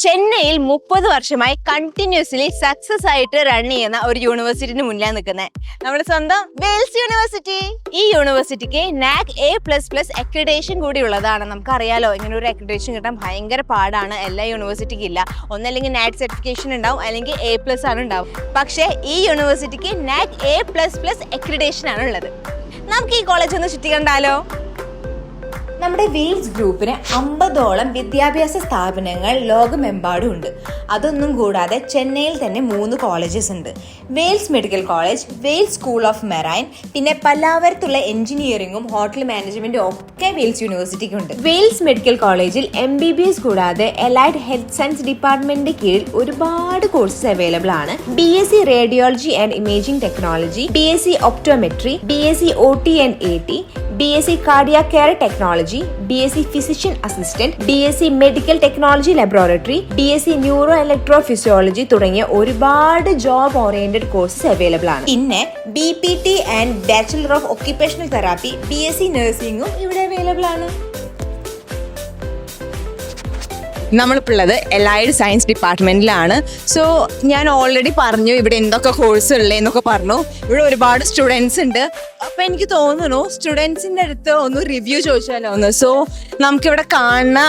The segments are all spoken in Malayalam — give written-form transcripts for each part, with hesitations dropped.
ചെന്നൈയിൽ 30 വർഷമായി കണ്ടിന്യൂസ്ലി സക്സസ് ആയിട്ട് റൺ ചെയ്യുന്ന ഒരു യൂണിവേഴ്സിറ്റിന് മുന്നിലാണ് നിൽക്കുന്നത് നമ്മുടെ സ്വന്തം വെയിൽസ് യൂണിവേഴ്സിറ്റി. ഈ യൂണിവേഴ്സിറ്റിക്ക് NAAC A++ അക്രഡിറ്റേഷൻ കൂടി ഉള്ളതാണ്. നമുക്കറിയാലോ, ഇങ്ങനെ ഒരു അക്രഡിറ്റേഷൻ കിട്ടാൻ ഭയങ്കര പാടാണ്. എല്ലാ യൂണിവേഴ്സിറ്റിക്കും ഇല്ല. ഒന്നല്ലെങ്കിൽ NAAC സർട്ടിഫിക്കേഷൻ ഉണ്ടാവും, അല്ലെങ്കിൽ A+ ആണ് ഉണ്ടാവും. പക്ഷേ ഈ യൂണിവേഴ്സിറ്റിക്ക് NAAC A++ അക്രഡിറ്റേഷൻ ആണ് ഉള്ളത്. നമുക്ക് ഈ കോളേജ് ഒന്ന് ചുറ്റി കണ്ടാലോ? നമ്മുടെ വെയിൽസ് ഗ്രൂപ്പിന് 50ഓളം വിദ്യാഭ്യാസ സ്ഥാപനങ്ങൾ ലോകമെമ്പാടും ഉണ്ട്. അതൊന്നും കൂടാതെ ചെന്നൈയിൽ തന്നെ 3 കോളേജസ് ഉണ്ട്. Wales medical college, Wales school of marine, പിന്നെ പല്ലാവരത്തുള്ള എഞ്ചിനീയറിംഗും ഹോട്ടൽ മാനേജ്മെന്റും ഒക്കെ വെയിൽസ് യൂണിവേഴ്സിറ്റിക്ക് ഉണ്ട്. വെയിൽസ് മെഡിക്കൽ കോളേജിൽ MBBS കൂടാതെ എലൈഡ് ഹെൽത്ത് സയൻസ് ഡിപ്പാർട്ട്മെന്റിന്റെ കീഴിൽ ഒരുപാട് കോഴ്സസ് അവൈലബിൾ ആണ്. BSc radiology and imaging technology, BSc optometry, BSc OT and AT, BSc cardiac care technology, BSc physician assistant, BSc medical technology laboratory, BSc neuro electro physiology തുടങ്ങിയ ഒരുപാട് ജോബ് ഓറിയന്റഡ് കോഴ്സസ് അവൈലബിൾ ആണ്. പിന്നെ BPT and bachelor of occupational therapy, BSc നഴ്സിംഗും ഇവിടെ അവൈലബിൾ ആണ്. നമ്മളിപ്പോൾ ഉള്ളത് എലൈഡ് സയൻസ് ഡിപ്പാർട്ട്മെന്റിലാണ്. സോ ഞാൻ ഓൾറെഡി പറഞ്ഞു ഇവിടെ എന്തൊക്കെ കോഴ്സ് ഉള്ളതെന്നൊക്കെ പറഞ്ഞു. ഇവിടെ ഒരുപാട് സ്റ്റുഡൻസ് ഉണ്ട്. അപ്പം എനിക്ക് തോന്നുന്നു സ്റ്റുഡൻസിൻ്റെ അടുത്ത് ഒന്ന് റിവ്യൂ ചോദിച്ചാലോ ഒന്ന്. സോ നമുക്കിവിടെ കാണുന്ന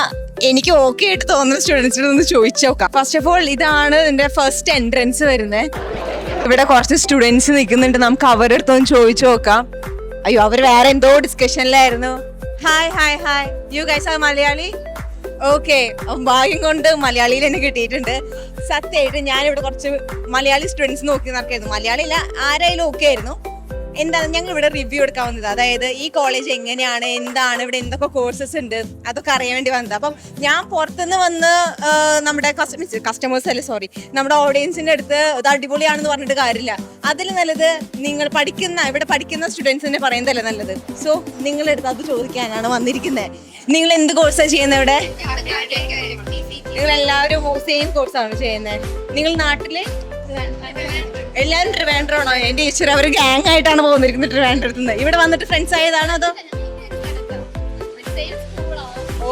എനിക്ക് ഓക്കെ ആയിട്ട് തോന്നുന്ന സ്റ്റുഡൻസിനോട് ഒന്ന് ചോദിച്ചു നോക്കാം. ഫസ്റ്റ് ഓഫ് ഓൾ ഇതാണ് എൻ്റെ ഫസ്റ്റ് എൻട്രൻസ് വരുന്നത്. ഇവിടെ കുറച്ച് സ്റ്റുഡൻസ് നിൽക്കുന്നുണ്ട്. നമുക്ക് അവരുടെ അടുത്തൊന്ന് ചോദിച്ചു നോക്കാം. അയ്യോ, അവർ വേറെ എന്തോ ഡിസ്കഷനിലായിരുന്നു. Hi hi hi, you guys are Malayali? Okay, ഭാഗ്യം കൊണ്ട് മലയാളിയിൽ തന്നെ കിട്ടിയിട്ടുണ്ട്. സത്യമായിട്ട് ഞാനിവിടെ കുറച്ച് മലയാളി സ്റ്റുഡൻസ് നോക്കി നടക്കായിരുന്നു. മലയാളി അല്ല, ആരായാലും ഓക്കെ ആയിരുന്നു. എന്താണ് ഞങ്ങൾ ഇവിടെ റിവ്യൂ എടുക്കാൻ വന്നത്, അതായത് ഈ കോളേജ് എങ്ങനെയാണ്, എന്താണ് ഇവിടെ എന്തൊക്കെ കോഴ്സസ് ഉണ്ട്, അതൊക്കെ അറിയാൻ വേണ്ടി വന്നത്. അപ്പം ഞാൻ പുറത്തുനിന്ന് വന്ന് നമ്മുടെ കസ്റ്റമേഴ്സ് അല്ലേ, സോറി, നമ്മുടെ ഓഡിയൻസിൻ്റെ അടുത്ത് ഇത് അടിപൊളിയാണെന്ന് പറഞ്ഞിട്ട് കാര്യമില്ല. അതിൽ നല്ലത് നിങ്ങൾ ഇവിടെ പഠിക്കുന്ന സ്റ്റുഡൻസിനെ പറയുന്നതല്ലേ നല്ലത്. സോ നിങ്ങളുടെ അടുത്ത് അത് ചോദിക്കാനാണ് വന്നിരിക്കുന്നത്. നിങ്ങൾ എന്ത് കോഴ്സാണ് ചെയ്യുന്നത് ഇവിടെ? നിങ്ങൾ എല്ലാവരും സെയിം കോഴ്സാണ് ചെയ്യുന്നത്. നിങ്ങൾ നാട്ടില് എല്ലാവരും ട്രിവാൻഡ്രമാണോ? എന്റെ ഈശ്വര, അവർ ഗ്യാങ് ആയിട്ടാണ് പോകുന്നിരിക്കുന്നത് ട്രിവാൻഡ്രത്ത് നിന്ന്. ഇവിടെ വന്നിട്ട് ഫ്രണ്ട്സ് ആയതാണോ അതോ?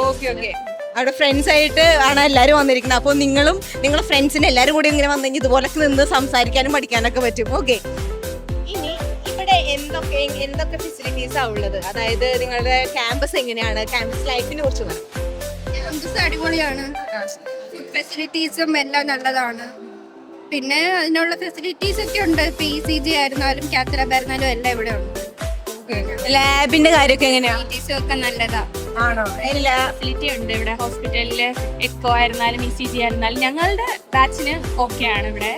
ഓക്കെ ഓക്കെ, അവിടെ ഫ്രണ്ട്സ് ആയിട്ട് ആണ് എല്ലാവരും വന്നിരിക്കുന്നത്. അപ്പോൾ നിങ്ങളും നിങ്ങളുടെ ഫ്രണ്ട്സിന് എല്ലാവരും കൂടി ഇങ്ങനെ വന്നു കഴിഞ്ഞാൽ ഇതുപോലൊക്കെ നിന്ന് സംസാരിക്കാനും പഠിക്കാനൊക്കെ പറ്റും. ഓക്കെ, ഇനി ഇവിടെ എന്തൊക്കെ ഫെസിലിറ്റീസാണ് ഉള്ളത്? അതായത് നിങ്ങളുടെ ക്യാമ്പസ് എങ്ങനെയാണ്? ക്യാമ്പസ് ലൈഫിനെ കുറിച്ച് പറയാം. ക്യാമ്പസ് അടിപൊളിയാണ്, ഫെസിലിറ്റീസും എല്ലാം നല്ലതാണ്. പിന്നെ അതിനുള്ള ഫെസിലിറ്റീസ് ഒക്കെ ഉണ്ട്. PCG ആയിരുന്നാലും കാത്ത് ലാബ് ആയിരുന്നാലും എല്ലാം ഇവിടെ ഉണ്ട്. ലാബിന്റെ കാര്യമൊക്കെ എങ്ങനെയാണ്? ഒക്കെ നല്ലതാ. ആണോ? എല്ലാ ഫെസിലിറ്റി ഉണ്ട് ഇവിടെ. ഹോസ്പിറ്റലില് എക്കോ ആയിരുന്നാലും ECG ആയിരുന്നാലും ഞങ്ങളുടെ ബാച്ചിന് ഓക്കെ ആണ് ഇവിടെ.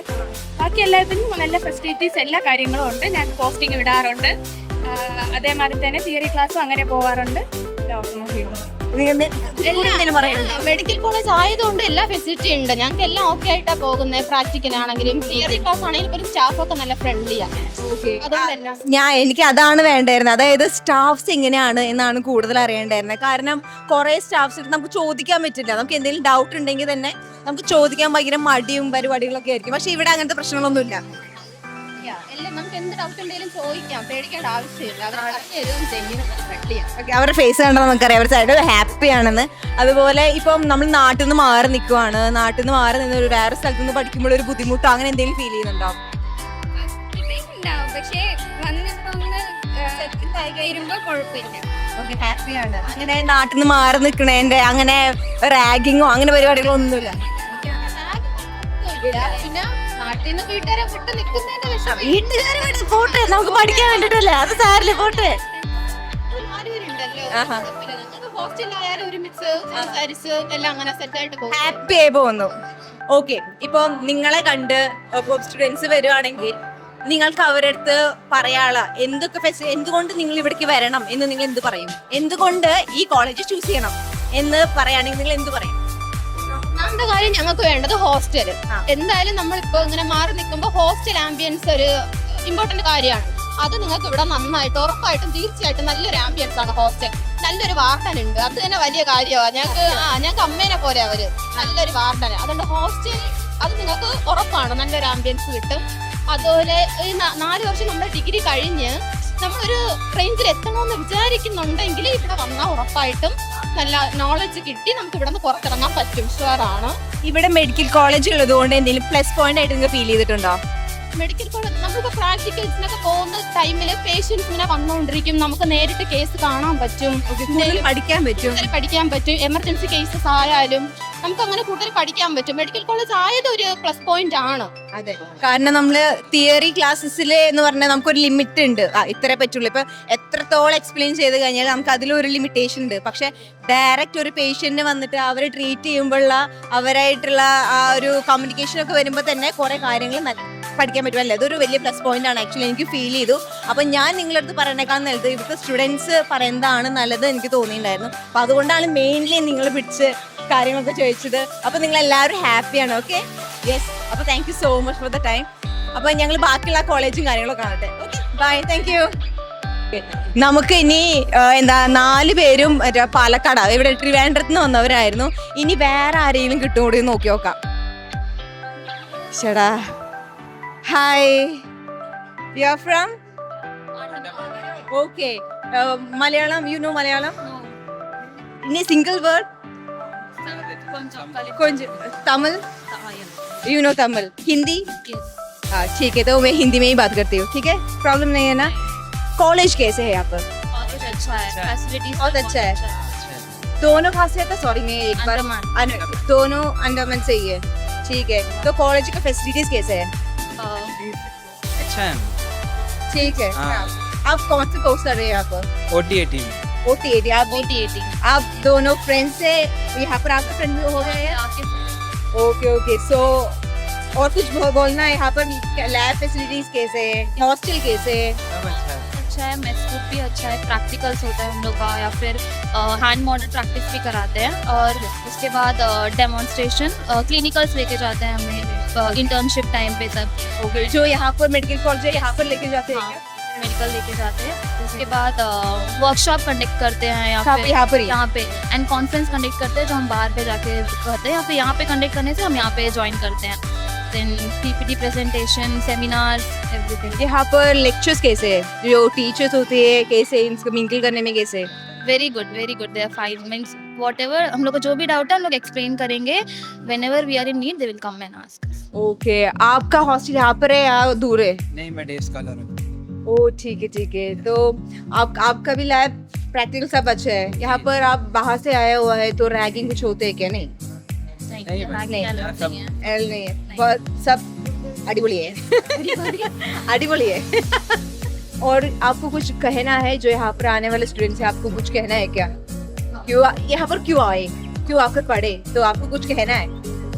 ബാക്കി എല്ലാത്തിനും നല്ല ഫെസിലിറ്റീസ്, എല്ലാ കാര്യങ്ങളും ഉണ്ട്. ഞാൻ പോസ്റ്റിംഗ് വിടാറുണ്ട്. അതേമാതിരി തന്നെ തിയറി ക്ലാസ്സും അങ്ങനെ പോവാറുണ്ട്. മെഡിക്കൽ കോളേജ് ആയതുകൊണ്ട് എല്ലാ ഫെസിലിറ്റി ഉണ്ട്. ഞങ്ങൾക്ക് എല്ലാം ഓക്കെ ആയിട്ടാ പോകുന്നത്. പ്രാക്ടിക്കലാണെങ്കിലും തിയറി ക്ലാസ് ആണെങ്കിലും ഒരു സ്റ്റാഫൊക്കെ നല്ല ഫ്രണ്ട്ലിയാണ്. എനിക്ക് അതാണ് വേണ്ടായിരുന്നത്. അതായത് സ്റ്റാഫ്സ് എങ്ങനെയാണ് എന്നാണ് കൂടുതൽ അറിയേണ്ടായിരുന്നത്. കാരണം കുറെ സ്റ്റാഫ്സ് നമുക്ക് ചോദിക്കാൻ പറ്റില്ല. നമുക്ക് എന്തെങ്കിലും ഡൗട്ട് ഉണ്ടെങ്കിൽ തന്നെ നമുക്ക് ചോദിക്കാൻ ഭയങ്കര മടിയും പരിപാടികളൊക്കെ ആയിരിക്കും. പക്ഷെ ഇവിടെ അങ്ങനത്തെ പ്രശ്നങ്ങളൊന്നുമില്ല. നമുക്ക് എന്ത് ഡൗട്ട് ഉണ്ടെങ്കിലും ചോദിക്കാം, പേടിക്കേണ്ട ആവശ്യമില്ല. അവരുടെ ഫേസ് കണ്ടാൽ നമുക്കറിയാം അവർ സൈഡ് ഹാപ്പി ആണെന്ന്. അതുപോലെ ഇപ്പം നമ്മൾ നാട്ടിൽ നിന്ന് മാറി നിൽക്കുവാണ്. നാട്ടിൽ നിന്ന് മാറി നിന്ന് ഒരു വേറെ സ്ഥലത്ത് നിന്ന് പഠിക്കുമ്പോൾ ഒരു ബുദ്ധിമുട്ടോ അങ്ങനെ എന്തെങ്കിലും ഫീൽ ചെയ്യുന്നുണ്ടോ? പക്ഷേ ഹാപ്പിയാണ്. അങ്ങനെ നാട്ടിൽ നിന്ന് മാറി നിൽക്കണേന്റെ അങ്ങനെ റാഗിങ്ങോ അങ്ങനെ പരിപാടികളോ ഒന്നുമില്ല. പിന്നെ നാട്ടിൽ നിന്ന് വീട്ടുകാരെ വിട്ട് നിൽക്കുന്നതിന്റെ വീട്ടുകാരെ വിട്ട് പോട്ടെ, നമുക്ക് പഠിക്കാൻ വേണ്ടിട്ടല്ലേ, അത് സാരില്ല, പോട്ടെ. ഹാപ്പി ആയി പോകുന്നു. ഓക്കെ, ഇപ്പൊ നിങ്ങളെ കണ്ട് സ്റ്റുഡൻസ് വരുവാണെങ്കിൽ നിങ്ങൾക്ക് അവരുടെ അടുത്ത് പറയാനുള്ള എന്തുകൊണ്ട് നിങ്ങൾ ഇവിടേക്ക് വരണം എന്ന് നിങ്ങൾ എന്ത് പറയും? എന്തുകൊണ്ട് ഈ കോളേജ് ചൂസ് ചെയ്യണം എന്ന് പറയുകയാണെങ്കിൽ നിങ്ങൾ എന്ത് പറയും? ഒന്നാമത്തെ കാര്യം ഞങ്ങൾക്ക് വേണ്ടത് ഹോസ്റ്റൽ. എന്തായാലും നമ്മളിപ്പോ ഇങ്ങനെ മാറി നിൽക്കുമ്പോൾ ഹോസ്റ്റൽ ആംബിയൻസ് ഒരു ഇമ്പോർട്ടന്റ് കാര്യമാണ്. അത് നിങ്ങൾക്ക് ഇവിടെ നന്നായിട്ട് ഉറപ്പായിട്ടും തീർച്ചയായിട്ടും നല്ലൊരു ആംബിയൻസ് ആണ് ഹോസ്റ്റൽ. നല്ലൊരു വാർഡൻ ഉണ്ട്, അത് തന്നെ വലിയ കാര്യമാണ്. ഞങ്ങൾക്ക് അമ്മേനെ പോലെ അവര് നല്ലൊരു വാർഡന്. അതുകൊണ്ട് ഹോസ്റ്റൽ അത് നിങ്ങൾക്ക് ഉറപ്പാണ്, നല്ലൊരു ആംബിയൻസ് കിട്ടും. അതുപോലെ ഈ 4 വർഷം നമ്മുടെ ഡിഗ്രി കഴിഞ്ഞ് നമ്മളൊരു റേഞ്ചിൽ എത്തണമെന്ന് വിചാരിക്കുന്നുണ്ടെങ്കിൽ ഇവിടെ വന്നാൽ ഉറപ്പായിട്ടും നല്ല നോളജ് കിട്ടി നമുക്ക് ഇവിടെ നിന്ന് പുറത്തിറങ്ങാൻ പറ്റും. ഷുവറാണ്. ഇവിടെ മെഡിക്കൽ കോളേജ് ഉള്ളതുകൊണ്ട് എന്തെങ്കിലും പ്ലസ് പോയിന്റ് ആയിട്ട് നിങ്ങൾക്ക് ഫീൽ ചെയ്തിട്ടുണ്ടോ? മെഡിക്കൽ കോളേജ് നമ്മളിപ്പോൾ പ്രാക്ടിക്കൽസിനൊക്കെ പോകുന്ന ടൈമിൽ പേഷ്യൻസ് ഇങ്ങനെ വന്നുകൊണ്ടിരിക്കും. നമുക്ക് നേരിട്ട് കേസ് കാണാൻ പറ്റും, പഠിക്കാൻ പറ്റും. പഠിക്കാൻ പറ്റും. എമർജൻസി കേസസ് ആയാലും നമുക്ക് അങ്ങനെ കൂടുതൽ പഠിക്കാൻ പറ്റും. മെഡിക്കൽ കോളേജ് ആയത് ഒരു പ്ലസ് പോയിന്റ് ആണ്. അതെ, കാരണം നമ്മള് തിയറി ക്ലാസ്സസിൽ എന്ന് പറഞ്ഞാൽ നമുക്കൊരു ലിമിറ്റ് ഉണ്ട്. ഇത്രേ പറ്റുള്ളൂ. ഇപ്പൊ എത്രത്തോളം എക്സ്പ്ലെയിൻ ചെയ്ത് കഴിഞ്ഞാൽ നമുക്ക് അതിലൊരു ലിമിറ്റേഷൻ ഉണ്ട്. പക്ഷെ ഡയറക്റ്റ് ഒരു പേഷ്യന്റിനെ വന്നിട്ട് അവരെ ട്രീറ്റ് ചെയ്യുമ്പോഴുള്ള അവരായിട്ടുള്ള ആ ഒരു കമ്മ്യൂണിക്കേഷൻ ഒക്കെ വരുമ്പോൾ തന്നെ കുറെ കാര്യങ്ങൾ പഠിക്കാൻ പറ്റുമല്ലേ. അതൊരു വലിയ പ്ലസ് പോയിന്റ് ആണ് ആക്ച്വലി, എനിക്ക് ഫീൽ ചെയ്തു. അപ്പൊ ഞാൻ നിങ്ങളുടെ അടുത്ത് പറയണേക്കാൾ നല്ലത് ഇവിടുത്തെ സ്റ്റുഡൻസ് പറയുന്നതാണ് നല്ലത് എനിക്ക് തോന്നിയിട്ടുണ്ടായിരുന്നു. അപ്പൊ അതുകൊണ്ടാണ് മെയിൻലി നിങ്ങൾ പിടിച്ച് കാര്യങ്ങളൊക്കെ ചോദിച്ചത്. അപ്പൊ നിങ്ങൾ എല്ലാവരും ഹാപ്പിയാണ്. Okay, yes. അപ്പൊ thank you so much for the time. അപ്പൊ ഞങ്ങൾ ബാക്കിയുള്ള കോളേജും കാര്യങ്ങളൊക്കെ കാണട്ടെ. Okay, bye, thank you. നമുക്ക് ഇനി 4 പേരും പാലക്കാട്, ഇവിടെ ട്രിവാൻഡ്രത്ത് നിന്ന് വന്നവരായിരുന്നു. ഇനി വേറെ ആരെങ്കിലും കിട്ടുകൂടി നോക്കി നോക്കാം. ചേടാ, hi, you are from? Okay, Malayalam, you know Malayalam? ഇനി single word? Tamil? You know Tamil? Hindi? हाँ, ठीक है, तो मैं हिंदी में ही बात करती हूँ. ठीक है, प्रॉब्लम नहीं है ना? कॉलेज कैसे है यहाँ पर? कॉलेज अच्छा है, फैसिलिटीज बहुत अच्छा है. दोनों खासियत है, सॉरी मैं एक बार दोनों अंडरमैन से ही है. ठीक है, तो कॉलेज का फैसिलिटीज कैसे है? अच्छा है. ठीक है. आप कौन से कोर्स कर रहे हैं यहाँ पर? OT-AT. OT-AT. आप दोनों फ्रेंड्स से यहाँ पर आपके फ्रेंड भी हो गए हैं? ओके ओके, सो और कुछ बोलना है यहाँ पर? लैब फैसिलिटीज कैसे है, हॉस्टल कैसे है? सब अच्छा है. अच्छा है, मेस फूड भी अच्छा है, प्रैक्टिकल्स होता है हम लोग का, या फिर हैंड मॉडल प्रैक्टिस भी कराते हैं. और उसके बाद डेमोन्स्ट्रेशन, क्लिनिकल्स लेके जाते हैं हमें इंटर्नशिप टाइम पे सब. ओके, जो यहाँ पर मेडिकल कॉलेज है यहाँ पर लेके जाते हैं क्या? मेडिकल लेके जाते हैं. उसके बाद वर्कशॉप कंडक्ट करते हैं यहाँ पे एंड कॉन्फ्रेंस कंडक्ट करते हैं जो हम बाहर पे जाके करते हैं. या फिर यहाँ पे कंडक्ट करने से हम यहाँ पे ज्वाइन करते हैं. Then PPT presentation, seminars, everything. यहाँ पर लेक्चर्स कैसे है? जो टीचर्स होते हैं कैसे, इनको मिंगल करने में कैसे? Very good they are fine. Means whatever हम लोग को जो भी डाउट है हम लोग एक्सप्लेन करेंगे. Whenever we are in need they will come and ask. Okay, आपका हॉस्टल यहाँ पर है या दूर है? नहीं, मैं डे स्कॉलर हूँ. ओ ठीक है, तो आपका भी लैब प्रैक्टिकल सब अच्छा है. यहाँ पर आप बाहर से आया हुआ है तो रैगिंग कुछ होते है क्या? नहीं, नहीं है. बहुत सब अड़िबोली है. अड़िबोली है. और आपको कुछ कहना है जो यहाँ पर आने वाले स्टूडेंट्स हैं, आपको कुछ कहना है क्या? क्यों यहाँ पर क्यों आए, क्यों आकर पढ़े, तो आपको कुछ कहना है?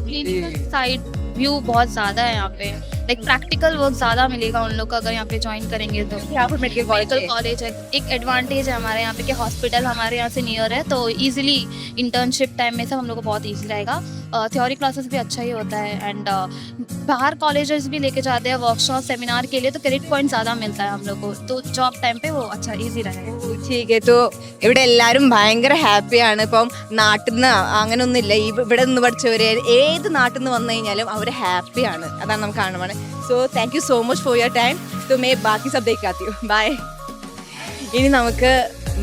क्लिनिकल साइड व्यू बहुत ज़्यादा है यहाँ पे. लाइक प्रैक्टिकल वर्क ज़्यादा मिलेगा उन लोग को अगर यहाँ पे ज्वाइन करेंगे तो. यहाँ पर मेडिकल कॉलेज है. एक एडवांटेज है हमारे यहाँ पे कि हॉस्पिटल हमारे यहाँ से नियर है, तो इजीली इंटर्नशिप टाइम में सब हम लोग को बहुत ईजी रहेगा. थ्योरी क्लासेस भी अच्छा ही होता है. एंड बाहर कॉलेजेस भी लेके जाते हैं वर्कशॉप सेमिनार के लिए, तो क्रेडिट पॉइंट ज़्यादा मिलता है हम लोग को, तो जॉब टाइम पे वो अच्छा ईजी रहेगा. ठीक है, तो ഇവിടെ എല്ലാവരും ഭയങ്കര ഹാപ്പിയാണ്. ഇപ്പം നാട്ടിൽ നിന്ന് അങ്ങനെയൊന്നുമില്ല, ഇവിടെ നിന്ന് പഠിച്ചവർ ഏത് നാട്ടിൽ നിന്ന് വന്നു കഴിഞ്ഞാലും അവർ ഹാപ്പിയാണ്. അതാണ് നമുക്ക് കാണുവാണ്. So thank you so much for your time. तो मैं ബാക്കി सब देखती हूँ. ബൈ. ഇനി നമുക്ക്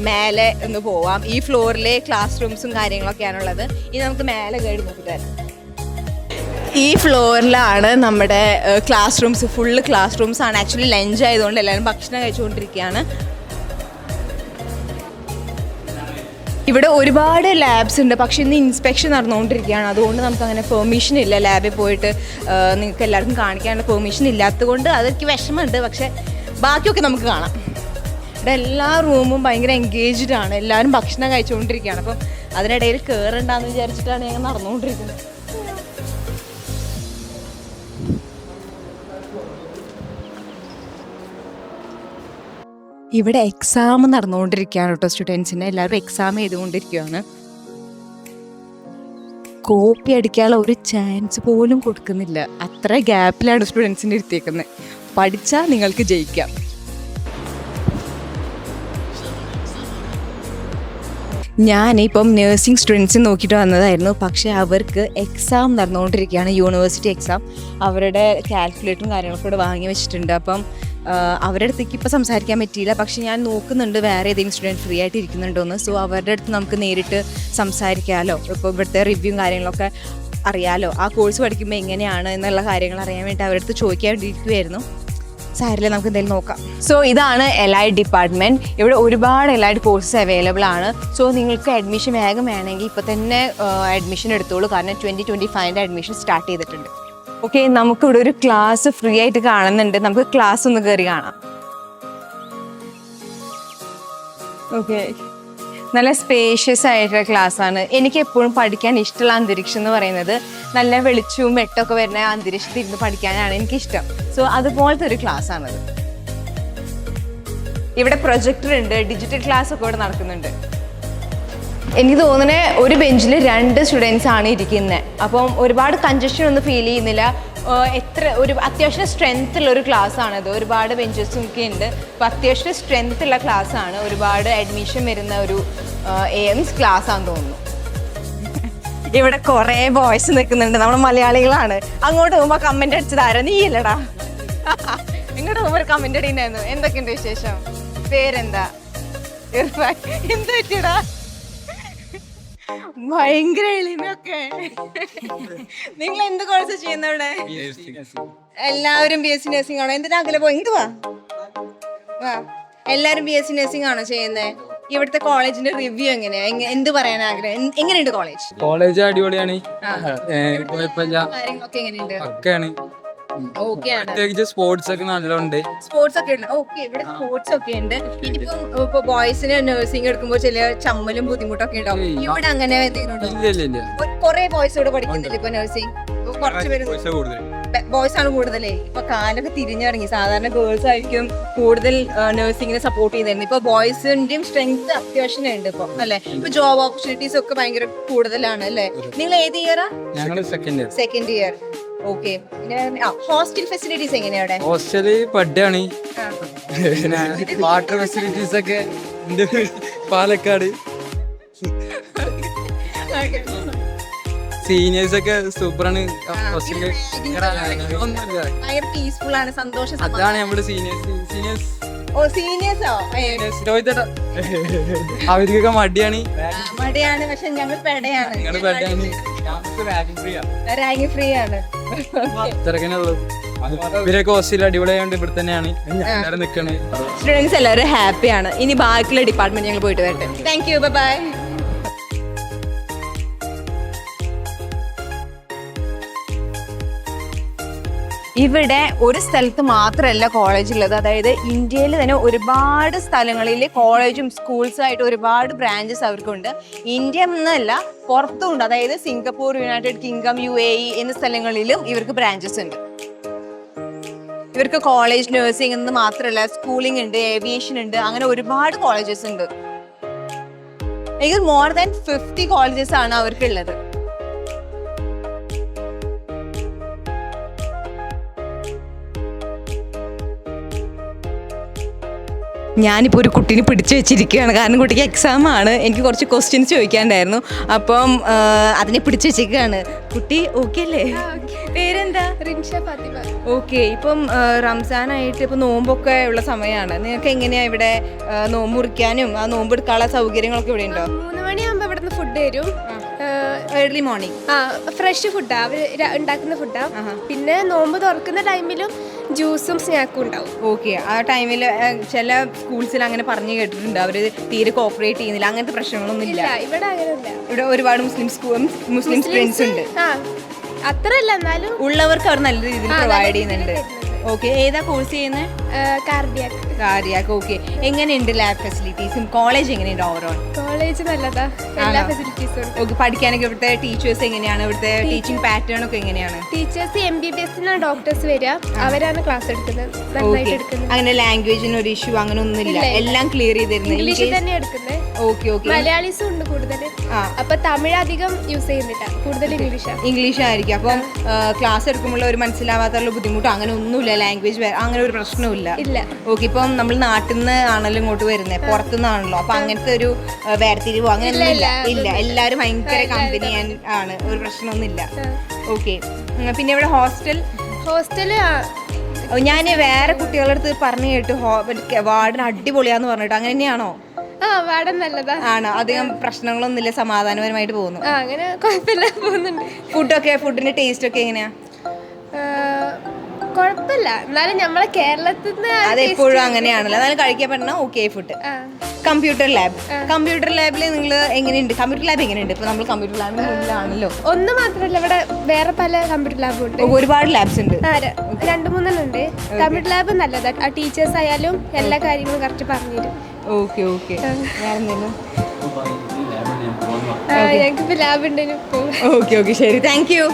മേലെ ഒന്ന് പോവാം. ഈ ഫ്ലോറിലെ ക്ലാസ് റൂംസും കാര്യങ്ങളൊക്കെയാണുള്ളത്. ഇനി നമുക്ക് മേലെ കയറി നോക്കിട്ട് വരാം. ഈ ഫ്ലോറിലാണ് നമ്മുടെ class rooms, full class rooms ആണ്. ആക്ച്വലി ലഞ്ച് ആയതുകൊണ്ട് എല്ലാവരും ഭക്ഷണം കഴിച്ചുകൊണ്ടിരിക്കുകയാണ്. ഇവിടെ ഒരുപാട് ലാബ്സ് ഉണ്ട്, പക്ഷേ ഇന്ന് ഇൻസ്പെക്ഷൻ നടന്നുകൊണ്ടിരിക്കുകയാണ്. അതുകൊണ്ട് നമുക്ക് അങ്ങനെ പെർമിഷൻ ഇല്ല ലാബിൽ പോയിട്ട് നിങ്ങൾക്ക് എല്ലാവർക്കും കാണിക്കാനുള്ള പെർമിഷൻ ഇല്ലാത്തതുകൊണ്ട് അതെനിക്ക് വിഷമമുണ്ട്. പക്ഷേ ബാക്കിയൊക്കെ നമുക്ക് കാണാം. ഇവിടെ എല്ലാ റൂമും ഭയങ്കര എൻഗേജ്ഡ് ആണ്, എല്ലാവരും ഭക്ഷണം കഴിച്ചുകൊണ്ടിരിക്കുകയാണ്. അപ്പം അതിനിടയിൽ കയറണ്ടെന്ന് വിചാരിച്ചിട്ടാണ് ഞങ്ങൾ നടന്നുകൊണ്ടിരിക്കുന്നത്. ഇവിടെ എക്സാം നടന്നുകൊണ്ടിരിക്കുകയാണ് കേട്ടോ. സ്റ്റുഡൻസിന് എല്ലാവരും എക്സാം ചെയ്തുകൊണ്ടിരിക്കുകയാണ്. കോപ്പി അടിക്കാനുള്ള ഒരു ചാൻസ് പോലും കൊടുക്കുന്നില്ല. അത്ര ഗ്യാപ്പിലാണ് സ്റ്റുഡൻസിനെ ഇരുത്തിയേക്കുന്നത്. പഠിച്ചാൽ നിങ്ങൾക്ക് ജയിക്കാം. ഞാനിപ്പം നേഴ്സിംഗ് സ്റ്റുഡൻസിന് നോക്കിയിട്ട് വന്നതായിരുന്നു, പക്ഷേ അവർക്ക് എക്സാം നടന്നുകൊണ്ടിരിക്കുകയാണ്, യൂണിവേഴ്സിറ്റി എക്സാം. അവരുടെ കാൽക്കുലേറ്ററും കാര്യങ്ങളൊക്കെ ഇവിടെ വാങ്ങി വെച്ചിട്ടുണ്ട്. അപ്പം അവരുടെ അടുത്തേക്ക് ഇപ്പോൾ സംസാരിക്കാൻ പറ്റിയില്ല, പക്ഷെ ഞാൻ നോക്കുന്നുണ്ട് വേറെ ഏതെങ്കിലും സ്റ്റുഡൻറ്റ് ഫ്രീ ആയിട്ട് ഇരിക്കുന്നുണ്ടോയെന്ന്. സോ അവരുടെ അടുത്ത് നമുക്ക് നേരിട്ട് സംസാരിക്കാമല്ലോ, ഇപ്പോൾ ഇവിടുത്തെ റിവ്യൂവും കാര്യങ്ങളൊക്കെ അറിയാമല്ലോ, ആ കോഴ്സ് പഠിക്കുമ്പോൾ എങ്ങനെയാണ് എന്നുള്ള കാര്യങ്ങൾ അറിയാൻ വേണ്ടി അവരുടെ അടുത്ത് ചോദിക്കാൻ വേണ്ടിയിരിക്കുമായിരുന്നു. സാരില്ല, നമുക്ക് എന്തെങ്കിലും നോക്കാം. സോ ഇതാണ് എലൈഡ് ഡിപ്പാർട്ട്മെൻറ്റ്. ഇവിടെ ഒരുപാട് എലൈഡ് കോഴ്സസ് അവൈലബിൾ ആണ്. സോ നിങ്ങൾക്ക് അഡ്മിഷൻ വേഗം വേണമെങ്കിൽ ഇപ്പോൾ തന്നെ അഡ്മിഷൻ എടുത്തോളൂ, കാരണം 2025 അഡ്മിഷൻ സ്റ്റാർട്ട് ചെയ്തിട്ടുണ്ട്. ഓക്കെ, നമുക്കിവിടെ ഒരു ക്ലാസ് ഫ്രീ ആയിട്ട് കാണുന്നുണ്ട്. നമുക്ക് ക്ലാസ് ഒന്ന് കയറി കാണാം. ഓക്കെ, നല്ല സ്പേഷ്യസ് ആയിട്ടുള്ള ക്ലാസ്സാണ്. എനിക്ക് എപ്പോഴും പഠിക്കാൻ ഇഷ്ടമുള്ള അന്തരീക്ഷം എന്ന് പറയുന്നത് നല്ല വെളിച്ചവും വെട്ടമൊക്കെ വരുന്ന അന്തരീക്ഷത്തിൽ ഇരുന്ന് പഠിക്കാനാണ് എനിക്കിഷ്ടം. സോ അതുപോലത്തെ ഒരു ക്ലാസ്സാണത്. ഇവിടെ പ്രൊജക്ടർ ഉണ്ട്, ഡിജിറ്റൽ ക്ലാസ് ഒക്കെ ഇവിടെ നടക്കുന്നുണ്ട്. എനിക്ക് തോന്നുന്നത് ഒരു ബെഞ്ചിൽ 2 സ്റ്റുഡൻസ് ആണ് ഇരിക്കുന്നത്. അപ്പം ഒരുപാട് കൺജഷൻ ഒന്നും ഫീൽ ചെയ്യുന്നില്ല. ഒരു അത്യാവശ്യം സ്ട്രെങ്ത് ഉള്ള ഒരു ക്ലാസ് ആണിത്. ഒരുപാട് ബെഞ്ചസും ഒക്കെ ഉണ്ട്. അപ്പോൾ അത്യാവശ്യം സ്ട്രെങ്ത് ഉള്ള ക്ലാസ് ആണ്. ഒരുപാട് അഡ്മിഷൻ വരുന്ന ഒരു എയിംസ് ക്ലാസ് ആണെന്ന് തോന്നുന്നു. ഇവിടെ കുറേ ബോയ്സ് നിൽക്കുന്നുണ്ട്, നമ്മൾ മലയാളികളാണ്. അങ്ങോട്ട് പോകുമ്പോൾ കമന്റ് അടിച്ചത് ആരാ? നീ അല്ലടാ. ഇങ്ങോട്ട് പോകുമ്പോൾ ഒരു കമന്റ് അടിയുണ്ടായിരുന്നു. എന്തൊക്കെയുണ്ട് വിശേഷം? പേരെന്താ? എന്താ പറ്റിയടാ? ഭയങ്കര എളിമയൊക്കെ. നിങ്ങൾ എന്ത് കോഴ്സ് ചെയ്യുന്ന ഇവിടെ? എല്ലാവരും BSc നഴ്സിംഗ് ആണോ? എന്തിനാ അകലെ പോയി? ഇങ്ങോട്ട് വാ. എല്ലാരും BSc നഴ്സിംഗ് ആണോ ചെയ്യുന്നത്? ഇവിടുത്തെ കോളേജിന്റെ റിവ്യൂ എങ്ങനെയാ? എന്ത് പറയാൻ ആഗ്രഹം? എങ്ങനെയുണ്ട് കോളേജ്? കോളേജ് അടിപൊളിയാണ്, കാര്യങ്ങളൊക്കെ എങ്ങനെയുണ്ട്? ഒക്കെയാണ്. പ്രത്യേകിച്ച് സ്പോർട്സ് ഒക്കെ നല്ലോണ്ട്. സ്പോർട്സ് ഒക്കെ ഉണ്ട്. ഓക്കെ, ഇവിടെ സ്പോർട്സ് ഒക്കെ ഉണ്ട്. ഇപ്പൊ ബോയ്സിന് നഴ്സിംഗ് എടുക്കുമ്പോൾ ചില ചമ്മലും ബുദ്ധിമുട്ടൊക്കെ ഉണ്ടാവും. ഇവിടെ അങ്ങനെ കുറെ ബോയ്സ് ഇവിടെ പഠിക്കുന്നില്ല ഇപ്പൊ നഴ്സിംഗ്. കുറച്ച് പേര് ബോയ്സ് ആണ് കൂടുതലേ. ഇപ്പൊ കാലൊക്കെ തിരിഞ്ഞിറങ്ങി. സാധാരണ ഗേൾസ് ആയിരിക്കും കൂടുതൽ നഴ്സിംഗിനെ സപ്പോർട്ട് ചെയ്യുന്നത്. ഇപ്പൊ ബോയ്സിന്റെയും സ്ട്രെങ്ത് അത്യാവശ്യം ഉണ്ട് ഇപ്പൊ, അല്ലെ? ഇപ്പൊ ജോബ് ഓപ്പർച്യൂണിറ്റീസ് ഒക്കെ ഭയങ്കര കൂടുതലാണ്, അല്ലെ? നിങ്ങൾ ഏത് ഇയറാ? Second year. Okay, hostel facilities എങ്ങനെയാണ്? ഹോസ്റ്റല് പഡ്ഡാണ്. വാട്ടർ ഫെസിലിറ്റീസ് ഒക്കെ പാലക്കാട്. സീനിയേഴ്സ് ഒക്കെ സൂപ്പറാണ്. പീസ്ഫുൾ ആണ്, സന്തോഷം. അതാണ് നമ്മുടെ സീനിയേഴ്സ്. അവർക്കൊക്കെ മടിയാണ്, പക്ഷെ ഞങ്ങൾ പെടയാണ്. റാഗിംഗ് ഫ്രീ ആണ്. ഇത്രക്കനുള്ളൂ. ഇവരൊക്കെ ഹോസ്റ്റലിൽ അടിപൊളിയായോണ്ട് ഇവിടെ തന്നെയാണ് എല്ലാവരും നിൽക്കണേ. സ്റ്റുഡൻസ് എല്ലാവരും ഹാപ്പിയാണ്. ഇനി ബാക്കിയുള്ള ഡിപ്പാർട്ട്മെന്റ് ഞങ്ങൾ പോയിട്ട് വരട്ടെ. Thank you, bye. ഇവിടെ ഒരു സ്ഥലത്ത് മാത്രമല്ല കോളേജ് ഉള്ളത്. അതായത് ഇന്ത്യയിൽ തന്നെ ഒരുപാട് സ്ഥലങ്ങളിൽ കോളേജും സ്കൂൾസും ആയിട്ട് ഒരുപാട് ബ്രാഞ്ചസ് അവർക്കുണ്ട്. ഇന്ത്യ എന്നല്ല, പുറത്തുമുണ്ട്. അതായത് സിംഗപ്പൂർ, യുണൈറ്റഡ് കിങ്ഡം, UAE എന്നീ സ്ഥലങ്ങളിലും ഇവർക്ക് ബ്രാഞ്ചസ് ഉണ്ട്. ഇവർക്ക് കോളേജ് നഴ്സിംഗ് എന്ന് മാത്രമല്ല, സ്കൂളിംഗ് ഉണ്ട്, ഏവിയേഷൻ ഉണ്ട്, അങ്ങനെ ഒരുപാട് കോളേജസ് ഉണ്ട്. എനിക്ക് മോർ ദാൻ 50 കോളേജസ് ആണ് അവർക്കുള്ളത്. ഞാനിപ്പോൾ ഒരു കുട്ടീനെ പിടിച്ചു വെച്ചിരിക്കുകയാണ്, കാരണം കുട്ടിക്ക് എക്സാം ആണ്. എനിക്ക് കുറച്ച് ക്വസ്റ്റ്യൻസ് ചോദിക്കാനുണ്ടായിരുന്നു, അപ്പം അതിനെ പിടിച്ചു വെച്ചിരിക്കുകയാണ്. കുട്ടി ഓക്കെ അല്ലേ? പേരെന്താ? റിൻഷ ഫാത്തിമ. ഓക്കെ, ഇപ്പം റംസാനായിട്ട് ഇപ്പം നോമ്പൊക്കെ ഉള്ള സമയമാണ്. നിങ്ങൾക്ക് എങ്ങനെയാ ഇവിടെ നോമ്പ് മുറിക്കാനും ആ നോമ്പ് എടുക്കാനുള്ള സൗകര്യങ്ങളൊക്കെ ഇവിടെ ഉണ്ടോ? 3 മണിയാകുമ്പോൾ ഇവിടുന്ന് ഫുഡ് വരും. Early morning. ഫ്രഷ് ഫുഡാ അവർ ഉണ്ടാക്കുന്ന ഫുഡാ. പിന്നെ നോമ്പ് തുറക്കുന്ന ടൈമിലും ജ്യൂസും സ്നാക്കും ഉണ്ടാവും. ഓക്കെ, ആ ടൈമിൽ ചില സ്കൂൾസിൽ അങ്ങനെ പറഞ്ഞു കേട്ടിട്ടുണ്ട്, അവർ തീരെ കോപ്പറേറ്റ് ചെയ്യുന്നില്ല. അങ്ങനത്തെ പ്രശ്നങ്ങളൊന്നും ഇല്ല ഇവിടെ. അങ്ങനെയല്ല, ഇവിടെ ഒരുപാട് മുസ്ലിം സ്റ്റുഡൻസ് ഉണ്ട്. അത്രല്ല, എന്നാലും ഉള്ളവർക്ക് അവർ നല്ല രീതിയിൽ പ്രൊവൈഡ് ചെയ്യുന്നുണ്ട്. ഓക്കെ, ഏതാ കോഴ്സ് ചെയ്യുന്നത്? കാർഡിയാക്. ഓക്കെ, എങ്ങനെയുണ്ട് ലാബ് ഫെസിലിറ്റീസും? കോളേജ് എങ്ങനെയുണ്ട് ഓവറോൾ? കോളേജ് നല്ലതാ, എല്ലാ ഫെസിലിറ്റീസും. ഓക്കെ, പഠിക്കാനൊക്കെ ഇവിടുത്തെ ടീച്ചേഴ്സ് എങ്ങനെയാണ്? ഇവിടുത്തെ ടീച്ചിങ് പാറ്റേൺ ഒക്കെ എങ്ങനെയാണ്? ടീച്ചേഴ്സ് MBBS ഡോക്ടേഴ്സ് വരിക, അവരാണ് ക്ലാസ് എടുക്കുന്നത്, നന്നായിട്ട് എടുക്കുന്നത്. അങ്ങനെ ലാംഗ്വേജിന് ഒരു ഇഷ്യൂ അങ്ങനെ ഒന്നുമില്ല, എല്ലാം ക്ലിയർ ചെയ്തിരുന്നു. ഇംഗ്ലീഷിൽ തന്നെ എടുക്കുന്നത്. Okay okay. മലയാളീസും ഉണ്ട് കൂടുതൽ. അപ്പൊ തമിഴ് അധികം യൂസ് ചെയ്യുന്നില്ല, കൂടുതൽ ഇംഗ്ലീഷ് ആയിരിക്കും. അപ്പം ക്ലാസ് എടുക്കുമ്പോൾ ഒരു മനസ്സിലാവാത്തുള്ള ബുദ്ധിമുട്ടോ അങ്ങനെ ഒന്നുമില്ല, ലാംഗ്വേജ് അങ്ങനെ ഒരു പ്രശ്നമില്ല. ഇല്ല. ഓക്കെ, ഇപ്പം നമ്മൾ നാട്ടിൽ നിന്ന് ആണല്ലോ ഇങ്ങോട്ട് വരുന്നത്, പുറത്തുനിന്നാണല്ലോ, അപ്പൊ അങ്ങനത്തെ ഒരു വേർതിരിവോ അങ്ങനെ ഒന്നുമില്ല. ഇല്ല, എല്ലാവരും ഭയങ്കര കമ്പനി ആണ്, ഒരു പ്രശ്നമൊന്നുമില്ല. ഓക്കെ, പിന്നെ ഇവിടെ ഹോസ്റ്റല് ഞാൻ വേറെ കുട്ടികളുടെ അടുത്ത് പറഞ്ഞു കേട്ടു വാർഡൻ അടിപൊളിയാന്ന് പറഞ്ഞിട്ട്, അങ്ങനെ തന്നെയാണോ? വാടൻ നല്ലതാ. ആണോ? അധികം പ്രശ്നങ്ങളൊന്നുമില്ല, സമാധാനപരമായിട്ട് പോകുന്നു. അങ്ങനെ കുഴപ്പമില്ല, പോകുന്നുണ്ട്. ഫുഡിന്റെ ടേസ്റ്റ് ഒക്കെ എങ്ങനെയാ? കുഴപ്പമില്ല, എന്നാലും നമ്മളെ കേരളത്തിൽ നിന്ന് അതെപ്പോഴും അങ്ങനെയാണല്ലോ, എന്നാലും കഴിക്കാൻ പറ്റുന്ന ഓക്കെ ഫുഡ്. കമ്പ്യൂട്ടർ ലാബിൽ നിങ്ങൾ എങ്ങനെയുണ്ട്? കമ്പ്യൂട്ടർ ലാബ് എങ്ങനെയുണ്ട്? ഇപ്പൊ നമ്മൾ കമ്പ്യൂട്ടർ ലാബിന് മുന്നിലാണല്ലോ. ഒന്ന് മാത്രമല്ല, ഇവിടെ വേറെ പല കമ്പ്യൂട്ടർ ലാബും ഉണ്ട്. ഒരുപാട് ലാബ്സ് ഉണ്ട്. 2-3 ഉണ്ട്. കമ്പ്യൂട്ടർ ലാബ് നല്ലതാ. ആ ടീച്ചേഴ്സ് ആയാലും എല്ലാ കാര്യങ്ങളും കറക്റ്റ് പറഞ്ഞുതരും. ഓക്കെ. ഞങ്ങൾക്കിപ്പോ ലാബ് ഉണ്ടെങ്കിൽ ഓക്കെ ശരി, താങ്ക് യു.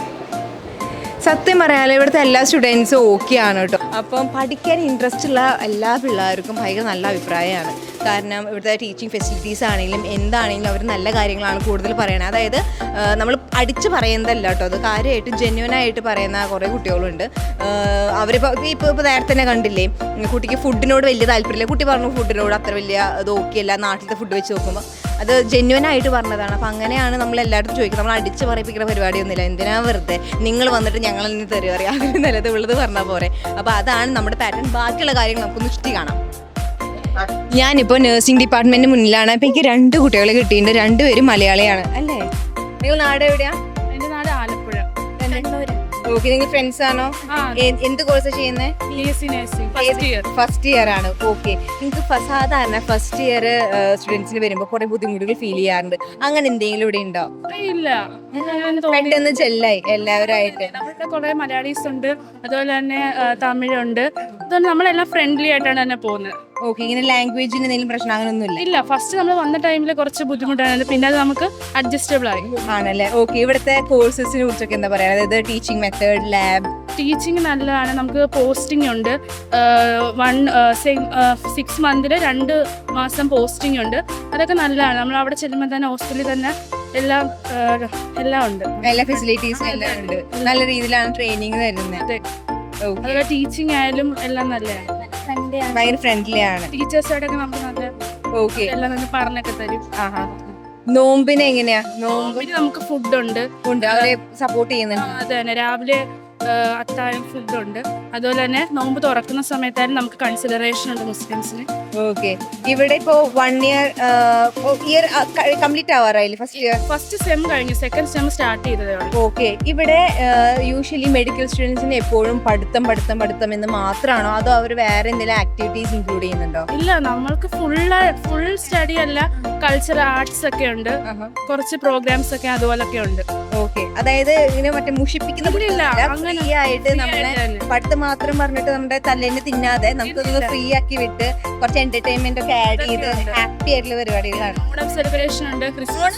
സത്യം പറയാലോ, ഇവിടുത്തെ എല്ലാ സ്റ്റുഡൻസും ഓക്കെ ആണ് കേട്ടോ. അപ്പം പഠിക്കാൻ ഇൻട്രസ്റ്റ് ഉള്ള എല്ലാ പിള്ളേർക്കും ഭയങ്കര നല്ല അഭിപ്രായമാണ്. കാരണം ഇവിടുത്തെ ടീച്ചിങ് ഫെസിലിറ്റീസ് ആണെങ്കിലും എന്താണെങ്കിലും അവർ നല്ല കാര്യങ്ങളാണ് കൂടുതൽ പറയണത്. അതായത് നമ്മൾ അടിച്ച് പറയുന്നതല്ല കേട്ടോ, അത് കാര്യമായിട്ട് ജെന്യുവനായിട്ട് പറയുന്ന കുറേ കുട്ടികളുണ്ട്. ഇപ്പോൾ നേരത്തെ തന്നെ കണ്ടില്ലേ, കുട്ടിക്ക് ഫുഡിനോട് വലിയ താല്പര്യമില്ല. കുട്ടി പറഞ്ഞു ഫുഡിനോട് അത്ര വലിയ ഇത് ഓക്കെ അല്ല, നാട്ടിലത്തെ ഫുഡ് വെച്ച് നോക്കുമ്പോൾ അത് ജെന്യുവനായിട്ട് പറഞ്ഞതാണ്. അപ്പം അങ്ങനെയാണ് നമ്മൾ എല്ലായിടത്തും ചോദിക്കുന്നത്. നമ്മൾ അടിച്ച് പറയിപ്പിക്കുന്ന പരിപാടിയൊന്നുമില്ല. എന്തിനാ വെറുതെ നിങ്ങൾ വന്നിട്ട് ഞങ്ങൾ തന്നെ തരുക അറിയാം, അവർ നല്ലത് ഉള്ളത് പറഞ്ഞാൽ പോരെ. അപ്പോൾ അതാണ് നമ്മുടെ പാറ്റേൺ. ബാക്കിയുള്ള കാര്യങ്ങൾ നമുക്കൊന്ന് ചുറ്റി കാണാം. ഞാനിപ്പോൾ നഴ്സിംഗ് ഡിപ്പാർട്ട്മെന്റിന് മുന്നിലാണ്. അപ്പം എനിക്ക് 2 കുട്ടികളെ കിട്ടിയിട്ടുണ്ട്. 2 പേരും മലയാളിയാണ് അല്ലേ? നിങ്ങൾ നാട് എവിടെയാ? എൻ്റെ നാട് ആലപ്പുഴ. ഓക്കെ, നിങ്ങൾ ഫ്രണ്ട്സ് ആണോ? എന്ത് കോഴ്സാ ചെയ്യുന്നത്? ഫസ്റ്റ് ഇയർ ആണ്. ഓക്കെ, നിങ്ങൾക്ക് സാധാരണ ഫസ്റ്റ് ഇയർ സ്റ്റുഡൻസിന് വരുമ്പോൾ കുറെ ബുദ്ധിമുട്ടുകൾ ഫീൽ ചെയ്യാറുണ്ട്. അങ്ങനെ എന്തെങ്കിലും ഇവിടെ ഉണ്ടോ? ഇല്ല, പെട്ടെന്ന് ചെല്ലായി എല്ലാവരായിട്ട്. നമ്മുടെ കുറെ മലയാളീസ് ഉണ്ട്, അതുപോലെ തന്നെ തമിഴുണ്ട്. അതുകൊണ്ട് നമ്മളെല്ലാം ഫ്രണ്ട്ലി ആയിട്ടാണ് തന്നെ പോകുന്നത്. ഓക്കെ, ഇങ്ങനെ ലാംഗ്വേജിന് എന്തെങ്കിലും പ്രശ്നം അങ്ങനെയൊന്നുമില്ല? ഇല്ല, ഫസ്റ്റ് നമ്മൾ വന്ന ടൈമിൽ കുറച്ച് ബുദ്ധിമുട്ടായിരുന്നു, പിന്നെ അത് നമുക്ക് അഡ്ജസ്റ്റബിൾ ആയി. ആണല്ലേ? ഓക്കെ, ഇവിടുത്തെ കോഴ്സസിനെ കുറിച്ചൊക്കെ എന്താ പറയാ? അതായത് ടീച്ചിങ് മെത്തേഡ്, ലാബ്. ടീച്ചിങ് നല്ലതാണ്. നമുക്ക് പോസ്റ്റിംഗ് ഉണ്ട്. 6 മന്തിൽ 2 മാസം പോസ്റ്റിംഗ് ഉണ്ട്. അതൊക്കെ നല്ലതാണ്. നമ്മൾ അവിടെ ചെല്ലുമ്പോൾ തന്നെ ഹോസ്പിറ്റലിൽ തന്നെ എല്ലാം ഉണ്ട്, എല്ലാ ഫെസിലിറ്റീസും എല്ലാം ഉണ്ട്. നല്ല രീതിയിലാണ് ട്രെയിനിങ് തരുന്നത്. അതുപോലെ ടീച്ചിങ് ആയാലും എല്ലാം നല്ലതാണ്. ഭയങ്കര ഫ്രണ്ട്ലി ആണ്. ടീച്ചേഴ്സോടൊക്കെ നമുക്ക് നല്ല ഓക്കെ എല്ലാം തന്നെ പറഞ്ഞൊക്കെ തരും. നോമ്പിന് എങ്ങനെയാ? നോമ്പിന് നമുക്ക് ഫുഡ് ഉണ്ട്, അവരെ സപ്പോർട്ട് ചെയ്യുന്നുണ്ട്. അത് തന്നെ രാവിലെ അത്താഴം ഫുഡ് ഉണ്ട്. അതുപോലെ തന്നെ നോമ്പ് തുറക്കുന്ന സമയത്തായാലും നമുക്ക് കൺസിഡറേഷൻ ഉണ്ട് മുസ്ലിംസിന്. ഓക്കെ, ഇവിടെ ഇപ്പോ 1 ഇയർ കംപ്ലീറ്റ് ആവാറായില്ലേ? ഫസ്റ്റ് സെം കഴിഞ്ഞു, സെക്കൻഡ് സെം സ്റ്റാർട്ട് ചെയ്തതേ ഉള്ളൂ. ഓക്കെ, ഇവിടെ യൂഷ്വലി മെഡിക്കൽ സ്റ്റുഡൻസിന് എപ്പോഴും പഠിത്തം എന്ന് മാത്രമാണോ, അതോ അവർ വേറെ എന്തെങ്കിലും ആക്ടിവിറ്റീസ് ഇൻക്ലൂഡ് ചെയ്യുന്നുണ്ടോ? ഇല്ല, നമ്മൾക്ക് ഫുൾ സ്റ്റഡി അല്ല, കൾച്ചർ ആർട്സ് ഒക്കെ ഉണ്ട്, കുറച്ച് പ്രോഗ്രാംസ് ഒക്കെ അതുപോലൊക്കെ ഉണ്ട്. ഓക്കെ, അതായത് ഇങ്ങനെ മറ്റേ മുഷിപ്പിക്കുന്ന ഫ്രീ ആയിട്ട് നമ്മളെ പഠിത്തം മാത്രം പറഞ്ഞിട്ട് നമ്മുടെ തലേന്ന് തിന്നാതെ നമുക്കൊന്ന് ഫ്രീ ആക്കി വിട്ട് കുറച്ച് എന്റർടൈൻമെന്റ് ഒക്കെ ആഡ് ചെയ്ത് ഹാപ്പി ആയിട്ടുള്ള പരിപാടികളാണ്. സെലിബ്രേഷൻ ഉണ്ട്,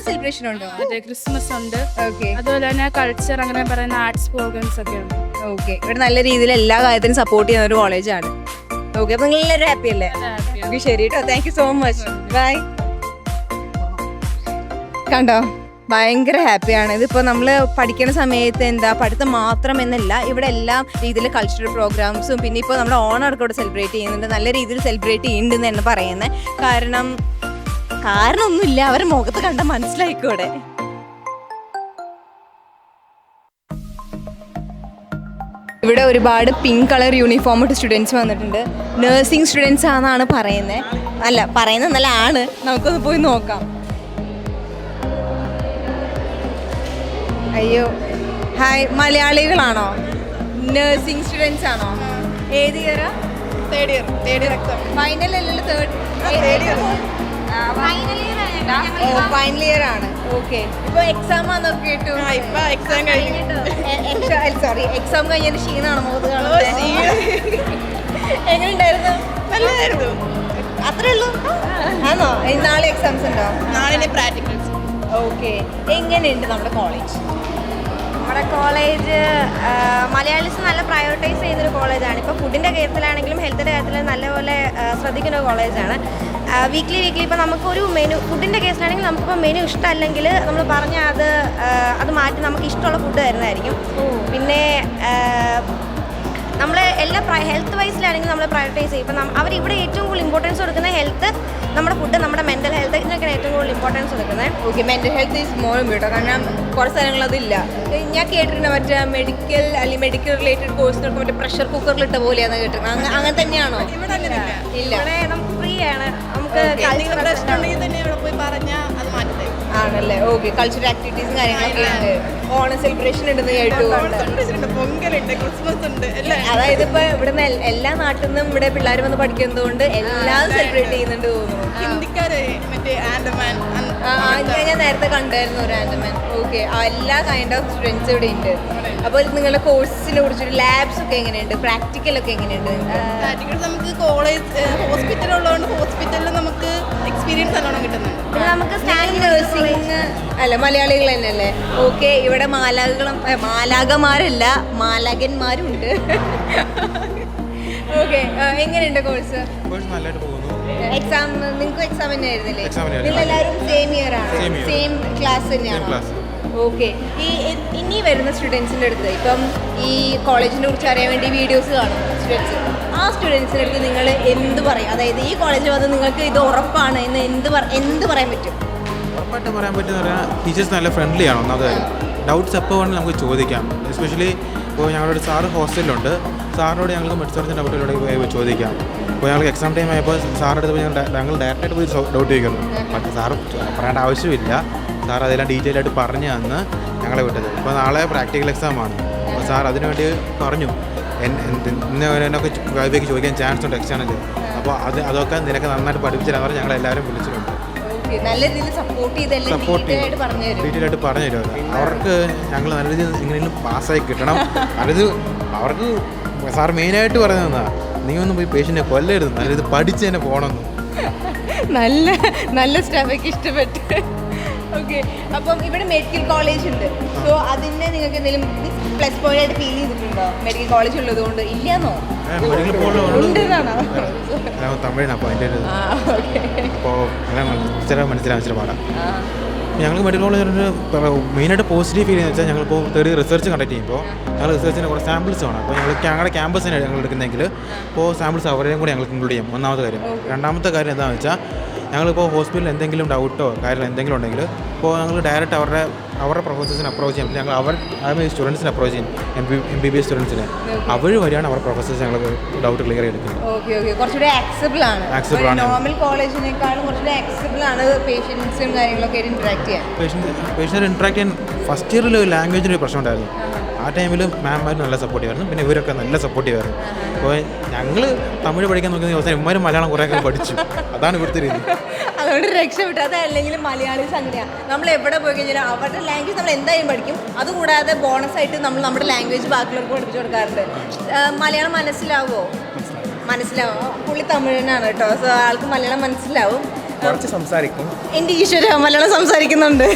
സെലിബ്രേഷൻ ഉണ്ടോ? അതെ, ക്രിസ്മസ് ഉണ്ട്. ഓക്കെ, അതുപോലെ തന്നെ കൾച്ചർ അങ്ങനെ പറയുന്ന ആർട്സ് പ്രോഗ്രാംസ് ഒക്കെ ഉണ്ട്. ഓക്കെ, ഇവിടെ നല്ല രീതിയിൽ എല്ലാ കാര്യത്തിനും സപ്പോർട്ട് ചെയ്യുന്ന ഒരു കോളേജാണ്. ഓക്കെ, അപ്പൊ നിങ്ങൾ എല്ലാവരും ഹാപ്പി അല്ലേ? ശരി കേട്ടോ, thank you so much, bye. കണ്ടോ, ഭയങ്കര ഹാപ്പിയാണ്. ഇതിപ്പോൾ നമ്മൾ പഠിക്കുന്ന സമയത്ത് എന്താ പഠിത്തം മാത്രം എന്നല്ല, ഇവിടെ എല്ലാ രീതിയിലും കൾച്ചറൽ പ്രോഗ്രാംസും പിന്നെ ഇപ്പോൾ നമ്മുടെ ഓണമൊക്കെ ഇവിടെ സെലിബ്രേറ്റ് ചെയ്യുന്നുണ്ട്. നല്ല രീതിയിൽ സെലിബ്രേറ്റ് ചെയ്യുന്നുണ്ടെന്ന് തന്നെ പറയുന്നത്. കാരണമൊന്നുമില്ല, അവരുടെ മുഖത്ത് കണ്ട മനസ്സിലായിക്കോടെ. ഇവിടെ ഒരുപാട് പിങ്ക് കളർ യൂണിഫോം ഇട്ട് സ്റ്റുഡൻസ് വന്നിട്ടുണ്ട്. നഴ്സിംഗ് സ്റ്റുഡൻസ് ആണെന്നാണ് പറയുന്നതല്ല ആണ്. നമുക്കൊന്ന് പോയി നോക്കാം. അയ്യോ, ഹായ്, മലയാളികളാണോ? നഴ്സിംഗ് സ്റ്റുഡൻസ് ആണോ? ഏത് ഇയറാ? Third year exam. ഫൈനൽ അല്ലല്ലോ, ഫൈനൽ ഇയർ ആണ്. ഓക്കെ, ഇപ്പൊ എക്സാം ആണെന്നൊക്കെ കേട്ടു. എക്സാം കഴിഞ്ഞൊരു ക്ഷീണാണോ മുഖത്ത് കാണുന്നത്? എങ്ങനെയുണ്ടായിരുന്നു? നല്ലതായിരുന്നു. അത്രേ ഉള്ളൂ? ആണോ? നാളെ എക്സാംസ് ഉണ്ടോ? നാളെ പ്രാക്ടിക്കൽസ്. ഓക്കെ, എങ്ങനെയുണ്ട് നമ്മുടെ കോളേജ്? നമ്മുടെ കോളേജ് മലയാളീസ് നല്ല പ്രയോറിറ്റൈസ് ചെയ്യുന്നൊരു കോളേജാണ്. ഇപ്പോൾ ഫുഡിൻ്റെ കാര്യത്തിലാണെങ്കിലും ഹെൽത്തിൻ്റെ കാര്യത്തിലും നല്ലപോലെ ശ്രദ്ധിക്കുന്ന ഒരു കോളേജാണ്. വീക്ക്ലി ഇപ്പോൾ നമുക്കൊരു ഫുഡിൻ്റെ കേസിലാണെങ്കിൽ നമുക്കിപ്പോൾ മെനു ഇഷ്ടമല്ലെങ്കിൽ നമ്മൾ പറഞ്ഞാൽ അത് മാറ്റി നമുക്ക് ഇഷ്ടമുള്ള ഫുഡ് തരുന്നതായിരിക്കും. പിന്നെ നമ്മളെ എല്ലാ ഹെൽത്ത് വൈസിലാണെങ്കിൽ നമ്മൾ പ്രയോറിറ്റൈസ് ചെയ്യും. ഇപ്പം അവർ ഇവിടെ ഏറ്റവും കൂടുതൽ ഇമ്പോർട്ടൻസ് കൊടുക്കുന്ന ഹെൽത്ത്, നമ്മുടെ ഫുഡ്, നമ്മുടെ മെൻ്റൽ ഹെൽത്ത്, ഇതിനൊക്കെയാണ് ഏറ്റവും കൂടുതൽ ഇമ്പോർട്ടൻസ് കൊടുക്കുന്നത്. Okay, mental health is more important. കാരണം കുറേ സ്ഥലങ്ങളിൽ അതില്ല. ഞാൻ കേട്ടിട്ടുണ്ട് മറ്റേ മെഡിക്കൽ അല്ലെങ്കിൽ മെഡിക്കൽ റിലേറ്റഡ് കോഴ്സിനൊക്കെ മറ്റേ പ്രഷർ കുക്കറിലിട്ട പോലെയാണെന്ന് കേട്ടിട്ടുണ്ട്. അങ്ങനെ തന്നെയാണോ? ഇല്ല, ഇവിടെ നമുക്ക് ഫ്രീ ആണ്. നമുക്ക് ആണല്ലേ. ഓക്കെ, കൾച്ചറൽ ആക്ടിവിറ്റീസും കാര്യങ്ങളൊക്കെ ഉണ്ട്. ഓണം സെലിബ്രേഷൻ ഉണ്ടെന്ന് കേട്ടു. അതായത് ഇപ്പൊ ഇവിടുന്ന് എല്ലാ നാട്ടിൽ നിന്നും ഇവിടെ പിള്ളേർ വന്ന് പഠിക്കുന്നതുകൊണ്ട് എല്ലാം സെലിബ്രേറ്റ് ചെയ്യുന്നുണ്ട് തോന്നുന്നു. ഞാൻ നേരത്തെ കണ്ടായിരുന്നു ഒരു ആൻഡമാൻ. ഓക്കെ, എല്ലാ കൈൻഡ് ഓഫ് സ്റ്റുഡൻസ് ഇവിടെ ഉണ്ട്. അപ്പോൾ നിങ്ങളുടെ കോഴ്സിനെ കുറിച്ചൊരു ലാബ്സ് ഒക്കെ എങ്ങനെയുണ്ട്, പ്രാക്ടിക്കലൊക്കെ എങ്ങനെയുണ്ട്? നമുക്ക് കോളേജ് ഹോസ്പിറ്റൽ ഉള്ളതുകൊണ്ട് ഹോസ്പിറ്റലിൽ നമുക്ക് എക്സ്പീരിയൻസ് നല്ലോണം കിട്ടുന്നുണ്ട്. പിന്നെ നമുക്ക് നഴ്സിംഗ് അല്ല, മലയാളികൾ തന്നെയല്ലേ? ഓക്കെ, ഇവിടെ മാലാകമാരല്ല മാലാകന്മാരും ഉണ്ട്. ഓക്കെ, എങ്ങനെയുണ്ട് കോഴ്സ്? നല്ലതായിട്ട് പോകുന്നു. എക്സാം നിങ്ങൾക്ക് എക്സാം തന്നെ ആയിരുന്നില്ലേ? Exam തന്നെയായിരുന്നു. നിങ്ങൾ എല്ലാവരും സെയിം ഇയർ ആണ്? Same year. സെയിം ക്ലാസ് തന്നെയാണ്? class. ഓക്കെ, ഇനി വരുന്ന സ്റ്റുഡൻസിൻ്റെ അടുത്ത് ഇപ്പം ഈ കോളേജിനെ കുറിച്ച് അറിയാൻ വേണ്ടി വീഡിയോസ് കാണും സ്റ്റുഡൻസ്. ആ സ്റ്റുഡൻസിൻ്റെ അടുത്ത് നിങ്ങൾ എന്ത് പറയും? അതായത് ഈ കോളേജിൽ വന്ന് നിങ്ങൾക്ക് ഇത് ഉറപ്പാണ് എന്ന് എന്ത് പറയാൻ പറ്റും? ഉറപ്പായിട്ട് പറയാൻ പറ്റുന്ന പറഞ്ഞാൽ ടീച്ചേഴ്സ് നല്ല ഫ്രണ്ട്ലി ആണ്. ഒന്നാമത് കാര്യം ഡൗട്ട്സ് എപ്പോൾ വേണമെങ്കിൽ നമുക്ക് ചോദിക്കാം. എസ്പെഷ്യലി ഇപ്പോൾ ഞങ്ങളുടെ സാറ് ഹോസ്റ്റലിലുണ്ട്. സാറിനോട് ഞങ്ങൾക്ക് മെഡിസിൻ്റെ ഡൗട്ടിലൂടെ ചോദിക്കാം. ഇപ്പോൾ ഞങ്ങൾക്ക് എക്സാം ടൈം ആയപ്പോൾ സാറിൻ്റെ അടുത്ത് ഞങ്ങൾ ഡയറക്റ്റായിട്ട് പോയി ഡൗട്ട് ചോദിക്കുന്നു. പക്ഷേ സാറ് പറയേണ്ട ആവശ്യമില്ല. സാർ അതെല്ലാം ഡീറ്റെയിൽ ആയിട്ട് പറഞ്ഞു തന്ന് ഞങ്ങളെ വിട്ടത്. ഇപ്പോൾ നാളെ പ്രാക്ടിക്കൽ എക്സാമാണ്. അപ്പോൾ സാർ അതിനുവേണ്ടി പറഞ്ഞു എന്നൊക്കെ കാര്യത്തേക്ക് ചോദിക്കാൻ ചാൻസ് ഉണ്ട് എക്സാമിൽ. അപ്പോൾ അതൊക്കെ നിനക്ക് നന്നായിട്ട് പഠിപ്പിച്ചില്ല പറഞ്ഞ് ഞങ്ങളെല്ലാവരും വിളിച്ചിട്ടുണ്ട്. നല്ല രീതിയിൽ സപ്പോർട്ട് ഡീറ്റെയിൽ ആയിട്ട് പറഞ്ഞു തരും. അവർക്ക് ഞങ്ങൾ നല്ല രീതിയിൽ എങ്ങനെയും പാസ്സായി കിട്ടണം. അത് അവർക്ക് സാർ മെയിനായിട്ട് പറഞ്ഞു തന്നാ നീ ഒന്നും പോയി പേഷ്യൻറ്റിനെ കൊല്ലരുത്, നല്ല ഇത് പഠിച്ച് തന്നെ പോകണമെന്ന്. നല്ല സ്റ്റാഫൊക്കെ ഇഷ്ടപ്പെട്ടു. ഓക്കെ, അപ്പം ഇവിടെ മെഡിക്കൽ കോളേജ് ഉണ്ട്. സോ അതിനെ നിങ്ങൾക്ക് എന്തെങ്കിലും പ്ലസ് പോയിന്റ് ആയിട്ട് ഫീൽ ചെയ്തിട്ടുണ്ടോ? മെഡിക്കൽ കോളേജ് ഉള്ളത് കൊണ്ട് ഇല്ലാന്നോ? മെഡിക്കൽ ഉണ്ടെന്നാണോ? തമിഴിനാണ് അപ്പോൾ അതിൻ്റെ ഒരു അപ്പോൾ മനസ്സിലാവും പാടാം. ഞങ്ങൾക്ക് മെഡിക്കൽ കോളേജ് മെയിനായിട്ട് പോസിറ്റീവ് ഫീൽ ചെയ്യുന്നത് വെച്ചാൽ ഞങ്ങളിപ്പോൾ തേർഡ് റിസർച്ച് കണ്ടക്ട് ചെയ്യുമ്പോൾ ഞങ്ങൾ റിസർച്ചിൻ്റെ കുറേ സാമ്പിൾസ് വേണം. അപ്പോൾ ഞങ്ങളുടെ ക്യാമ്പസിനാണ് ഞങ്ങൾ എടുക്കുന്നതെങ്കിൽ ഇപ്പോൾ സാമ്പിൾസ് അവരെയും കൂടി ഞങ്ങൾക്ക് ഇൻക്ലൂഡ് ചെയ്യാം. ഒന്നാമത്തെ കാര്യം. രണ്ടാമത്തെ കാര്യം എന്താണെന്ന് വെച്ചാൽ ഞങ്ങളിപ്പോൾ ഹോസ്പിറ്റലിൽ എന്തെങ്കിലും ഡൗട്ടോ കാര്യങ്ങൾ എന്തെങ്കിലും ഉണ്ടെങ്കിൽ ഇപ്പോൾ ഞങ്ങൾ ഡയറക്റ്റ് അവരുടെ പ്രൊഫസേഴ്സിനെ അപ്രോച്ച് ചെയ്യാം. ഞങ്ങൾ ഈ സ്റ്റുഡൻസിനെ അപ്രോച്ച് ചെയ്യും. MBBS സ്റ്റുഡൻസിനെ അവർ വഴിയാണ് അവർ പ്രൊഫസേഴ്സ് ഞങ്ങൾ ഡൗട്ട് ക്ലിയർ ചെയ്തെടുക്കുന്നത്. ഓക്കെ, കുറച്ചുകൂടി ആക്സസിബിൾ ആണ്. നോർമൽ കോളേജിനേക്കാളും കുറച്ചുകൂടി ആക്സസിബിൾ ആണ് പേഷ്യൻസും കാര്യങ്ങളൊക്കെ ഇന്ററാക്ട് ചെയ്യാൻ. പേഷ്യൻറ്റ് ഇൻട്രാക്ട് ചെയ്യാൻ ഫസ്റ്റ് ഇയറിൽ ലാംഗ്വേജിൻ്റെ ഒരു പ്രശ്നം ഉണ്ടായിരുന്നു. ആ ടൈമിൽ മാംമാർ നല്ല സപ്പോർട്ടീവായിരുന്നു. പിന്നെ ഇവരൊക്കെ നല്ല സപ്പോർട്ടീവായിരുന്നു. അപ്പോൾ ഞങ്ങൾ തമിഴ് പഠിക്കാൻ നോക്കുന്ന അവസാനം ഇവന്മാരും മലയാളം കുറേയൊക്കെ പഠിച്ചു. അതാണ് ഇവിടുത്തെ രീതി. അതുകൊണ്ട് രക്ഷപ്പെട്ടു. അതല്ലെങ്കിൽ മലയാളീസ് അങ്ങനെയാണ്. നമ്മൾ എവിടെ പോയി കഴിഞ്ഞാൽ അവരുടെ ലാംഗ്വേജ് നമ്മൾ എന്തായാലും പഠിക്കും. അതുകൂടാതെ ബോണസായിട്ട് നമ്മൾ നമ്മുടെ ലാംഗ്വേജ് ബാക്കിയുള്ളവർക്ക് പഠിപ്പിച്ചു കൊടുക്കാറുണ്ട്. മലയാളം മനസ്സിലാവും. പുള്ളി തമിഴനാണ് കേട്ടോ. സോ ആൾക്ക് മലയാളം മനസ്സിലാവും. കുറച്ച് സംസാരിക്കും. എൻ്റെ ഈശ്വര മലയാളം സംസാരിക്കുന്നുണ്ട്.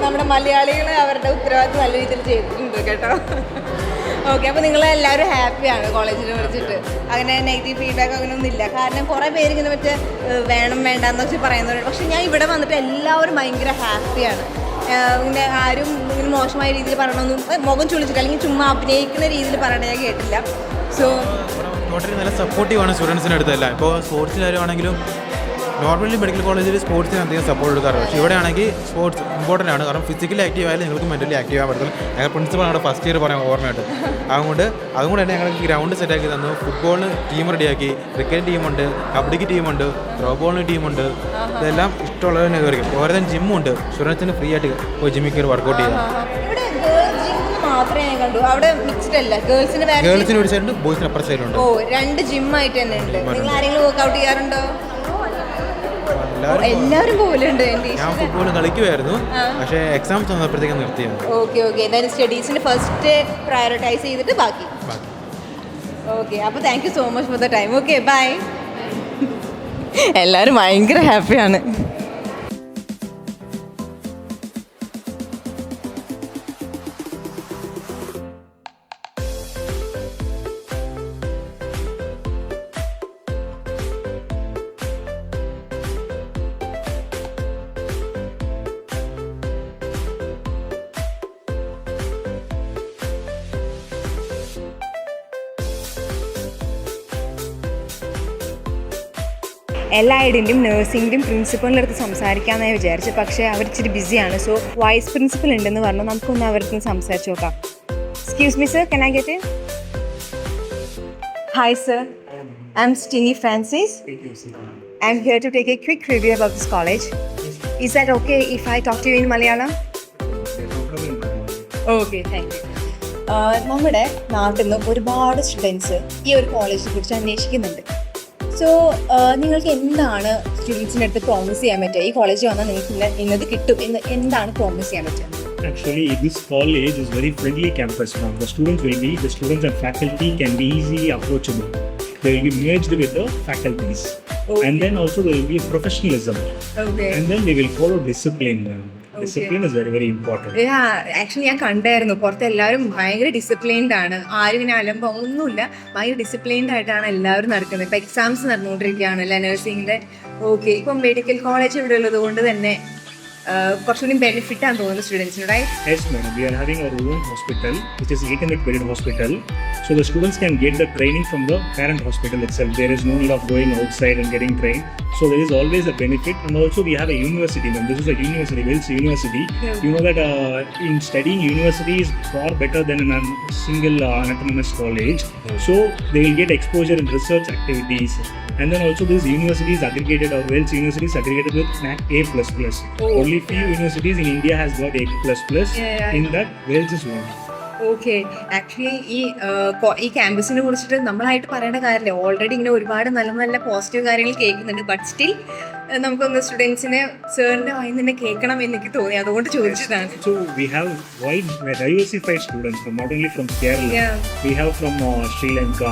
നമ്മുടെ മലയാളികൾ അവരുടെ ഉത്തരവാദിത്വം നല്ല രീതിയിൽ ചെയ്തിട്ടുണ്ട് കേട്ടോ. ഓക്കെ, അപ്പോൾ നിങ്ങളെല്ലാവരും ഹാപ്പിയാണ് കോളേജിനെ കുറിച്ചിട്ട്? അങ്ങനെ നെഗറ്റീവ് ഫീഡ്ബാക്ക് അങ്ങനെ ഒന്നുമില്ല? കാരണം കുറേ പേര് ഇങ്ങനെ മറ്റേ വേണം വേണ്ടെന്ന് വെച്ച് പറയുന്നവരുണ്ട്. പക്ഷെ ഞാൻ ഇവിടെ വന്നിട്ട് എല്ലാവരും ഭയങ്കര ഹാപ്പിയാണ്. ഇങ്ങനെ ആരും ഇങ്ങനെ മോശമായ രീതിയിൽ പറയണമെന്നും മുഖം ചുളിച്ചിട്ട് അല്ലെങ്കിൽ ചുമ്മാ അഭിനയിക്കുന്ന രീതിയിൽ പറയണ ഞാൻ കേട്ടില്ല. സോ ടോട്ടലി നല്ല സപ്പോർട്ടീവാണ് സ്റ്റുഡൻസിൻ്റെ അടുത്തല്ല. ഇപ്പോൾ സ്പോർട്സിൽ ആണെങ്കിലും നോർമലി മെഡിക്കൽ കോളേജിൽ സ്പോർട്സിന് അധികം സപ്പോർട്ട് എടുക്കാറുണ്ട്. പക്ഷേ ഇവിടെ ആണെങ്കിൽ സ്പോർട്സ് ഇമ്പോർട്ടൻ്റ് ആണ്. കാരണം ഫിസിക്കലി ആക്റ്റീവ് ആയാലും നിങ്ങൾക്ക് മെൻ്റലി ആക്റ്റീവ് ആകാൻ പറ്റും. ഞങ്ങൾ പ്രിൻസിപ്പൾ ഞങ്ങളുടെ ഫസ്റ്റ് ഇയർ പറയാൻ ഓർമ്മയുണ്ട്. അതുകൊണ്ട് തന്നെ ഞങ്ങൾക്ക് ഗ്രൗണ്ട് സെറ്റാക്കി തന്നു. ഫുട്ബോളിന് ടീം റെഡിയാക്കി, ക്രിക്കറ്റ് ടീമുണ്ട്, കബഡിക്ക് ടീമുണ്ട്, ത്രോ ബോളിന് ടീമുണ്ട്. ഇതെല്ലാം ഇഷ്ടമുള്ളവരെ കയറിക്കും. ഓരോ ജിമ്മുണ്ട്. സ്റ്റുഡൻസിന് ഫ്രീ ആയിട്ട് പോയി ജിമ്മിൽ കയറി വർക്കൗട്ട് ചെയ്യാം. മാത്രമേ ഞാൻ കണ്ടു. അവിടെ മിക്സ്ഡ് അല്ല, ഗേൾസിന് ഒരു സൈഡുണ്ട്, ബോയ്സിന് അപ്പുറ സൈഡുണ്ട്. ഓ, രണ്ട് ജിമ്മായിട്ട് തന്നെ ഉണ്ട്. നിങ്ങൾ ആരെങ്കിലും വർക്കൗട്ട് ചെയ്യാറുണ്ടോ? എല്ലാവരും പോലുണ്ട്. ഞാൻ ഫുട്ബോൾ കളിക്കുമായിരുന്നു, പക്ഷേ എക്സാംസ് വന്നപ്പോഴത്തേക്കും നിർത്തിയാണ്. ഓക്കെ, എന്തായാലും സ്റ്റഡീസിന് ഫസ്റ്റ് പ്രയോറിറ്റൈസ് ചെയ്തിട്ട് ബാക്കി. ഓക്കെ, അപ്പോൾ thank you so much for the time. Okay, bye. എല്ലാവരും ഭയങ്കര ഹാപ്പിയാണ്. എല്ലായിടിൻ്റെയും നഴ്സിംഗിൻ്റെയും പ്രിൻസിപ്പളിൻ്റെ അടുത്ത് സംസാരിക്കാമെന്നാണ് വിചാരിച്ചത്. പക്ഷേ അവർ ഇച്ചിരി ബിസിയാണ്. സോ വൈസ് പ്രിൻസിപ്പൽ ഉണ്ടെന്ന് പറഞ്ഞു. നമുക്കൊന്ന് അവർക്ക് സംസാരിച്ച് നോക്കാം. Excuse me sir, can I get in? Hi sir, I'm Stini Francis. I'm here to take a quick review about this college. Is that okay if I talk to you in Malayalam? Okay, thank you. നമ്മുടെ നാട്ടിൽ നിന്ന് ഒരുപാട് സ്റ്റുഡൻസ് ഈ ഒരു കോളേജിനെ കുറിച്ച് അന്വേഷിക്കുന്നുണ്ട്. സോ നിങ്ങൾക്ക് എന്താണ് സ്റ്റുഡൻസിൻ്റെ അടുത്ത് പ്രോമിസ് ചെയ്യാൻ പറ്റുക? ഈ കോളേജിൽ വന്നാൽ നിങ്ങൾക്ക് ഇന്നത് കിട്ടും എന്ന് എന്താണ് പ്രോമിസ് ചെയ്യാൻ പറ്റുക? Actually, this college is very friendly campus now. The students and faculty can be easily approachable. They will be merged with the faculties. Okay. And then also there will be professionalism. Okay. And then they will follow discipline. Discipline is very, very important. Actually ഞാൻ കണ്ടായിരുന്നു പുറത്ത് എല്ലാവരും ഭയങ്കര ഡിസിപ്ലിൻഡ് ആണ്. ആരും ഇങ്ങനെ അലമ്പോ ഒന്നുമില്ല, ഭയങ്കര ഡിസിപ്ലിൻഡ് ആയിട്ടാണ് എല്ലാവരും നടക്കുന്നത്. ഇപ്പം എക്സാംസ് നടന്നുകൊണ്ടിരിക്കുകയാണ് അല്ലേ നഴ്സിംഗിൻ്റെ. ഓക്കെ, ഇപ്പം മെഡിക്കൽ കോളേജ് ഇവിടെ ഉള്ളത് കൊണ്ട് തന്നെ കുറച്ചുകൂടി ബെനിഫിറ്റ് ആണെന്ന് തോന്നുന്നു സ്റ്റുഡൻസിന്, right? Yes, madam. We are having our own hospital, which is 800-bedded hospital. So the students can get the training from the parent hospital itself. There is no need of going outside and getting trained. So there is always a benefit. And also we have a university, ma'am. This is a university, Wells University. Yeah. You know that in studying university is far better than in a single autonomous college. So they will get exposure in research activities. And then also this university is aggregated, or Wells University is aggregated with NAC A++. Only few universities in India has got A++. Yeah. In that, Wells is one. Okay, actually ഈ ക്യാമ്പസിനെ കുറിച്ചിട്ട് നമ്മളായിട്ട് പറയേണ്ട കാര്യമില്ല. ഓൾറെഡി ഇങ്ങനെ ഒരുപാട് നല്ല നല്ല പോസിറ്റീവ് കാര്യങ്ങൾ കേൾക്കുന്നുണ്ട്. ബട്ട് സ്റ്റിൽ നമുക്കൊന്ന് സ്റ്റുഡൻസിനെ സാറിൻ്റെ വായിൽ നിന്ന് കേൾക്കണം എനിക്ക് തോന്നി, അതുകൊണ്ട് ചോദിച്ചതാണ്. So we have wide diversified students from not only from Kerala, Yeah. we have from Sri Lanka,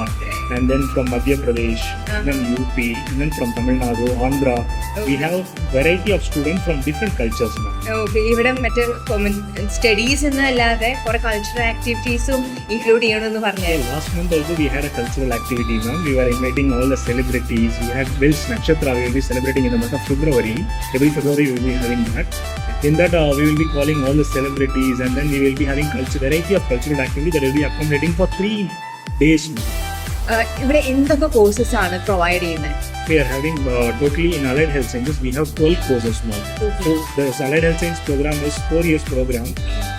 and then from Madhya Pradesh, and then UP, and then from Tamil Nadu, Andhra. We have variety of students from different cultures now. Okay, ഇവിടെ മറ്റേ സ്റ്റഡീസ് എന്നല്ലാതെ കുറെ കൾച്ചറൽ ആക്ടിവിറ്റീസും ഇൻക്ലൂഡ് ചെയ്യണമെന്ന് പറഞ്ഞാൽ. Last month also we had a cultural activity, ma'am. We were inviting all the celebrities. We had Wells Nakshatra. We will be celebrating in the month of February. Every February we will be having that. In that we will be calling all the celebrities, and then we will be having variety of cultural activity that will be accommodating for 3 days. ഇവിടെ എന്തൊക്കെ കോഴ്സസ് ആണ് പ്രൊവൈഡ് ചെയ്യുന്നത്? We are having totally in Allied Health Sciences, we have 12 courses now. So the Allied Health Science program is 4 years program.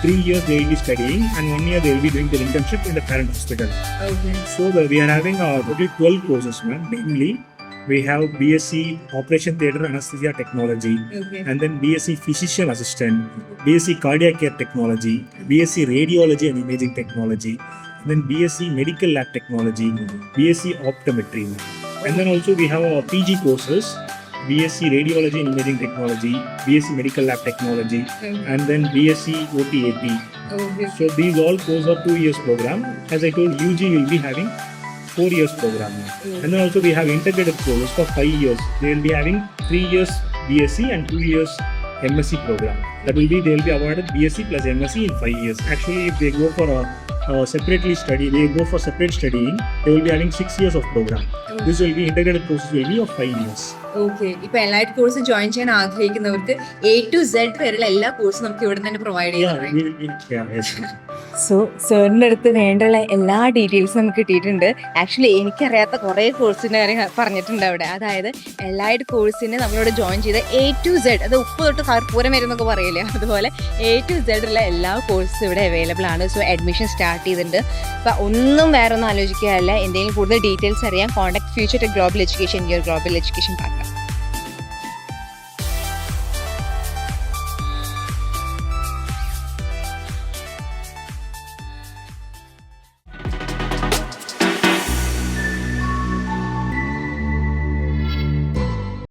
3 years they will be studying, and 1 year they will be doing their internship in the parent hospital. Okay. So we are having totally 12 courses, ma'am. Mainly, we have BSc Operation Theatre Anesthesia Technology, Okay. and then BSc Physician Assistant, BSc Cardiac Care Technology, BSc Radiology and Imaging Technology, and then BSc Medical Lab Technology, BSc Optometry. And then also we have our PG courses, BSc Radiology and Imaging Technology, BSc Medical Lab Technology, and then BSc OT/AP. Okay. So these all courses are 2 years program. As I told, UG will be having 4 years program. And then also we have integrated courses for 5 years. They will be having 3 years BSc and 2 years MSc program. That will be, they will be awarded BSc plus MSc in 5 years. Actually, if they go for separately study, they go for separate studying, they will be having 6 years of program. This will be integrated courses will be of 5 years. Okay, ഇപ്പൊ എല്ലായിട്ട് കോഴ്സ് ജോയിൻ ചെയ്യാൻ ആഗ്രഹിക്കുന്നവർക്ക് A to Z വരെയുള്ള എല്ലാ കോഴ്സും നമുക്ക് ഇവിടെ തന്നെ പ്രൊവൈഡ് ചെയ്യാം. Yes. സോ സാറിൻ്റെ അടുത്ത് വേണ്ടുള്ള എല്ലാ ഡീറ്റെയിൽസും നമുക്ക് കിട്ടിയിട്ടുണ്ട്. ആക്ച്വലി എനിക്കറിയാത്ത കുറേ കോഴ്സിൻ്റെ കാര്യം പറഞ്ഞിട്ടുണ്ട് അവിടെ. അതായത് എല്ലായിട്ട് കോഴ്സിന് നമ്മളിവിടെ ജോയിൻ ചെയ്ത് A to Z, അത് ഉപ്പ് തൊട്ട് കർപ്പൂരം വരെ എന്നൊക്കെ പറയില്ലേ, അതുപോലെ A to Z ഉള്ള എല്ലാ കോഴ്സും ഇവിടെ അവൈലബിൾ ആണ്. സോ അഡ്മിഷൻ സ്റ്റാർട്ട് ചെയ്തിട്ടുണ്ട്. അപ്പം ഒന്നും വേറെ ഒന്നും ആലോചിക്കാറില്ല. എന്തെങ്കിലും കൂടുതൽ ഡീറ്റെയിൽസ് അറിയാൻ contact future global education, your global education partner.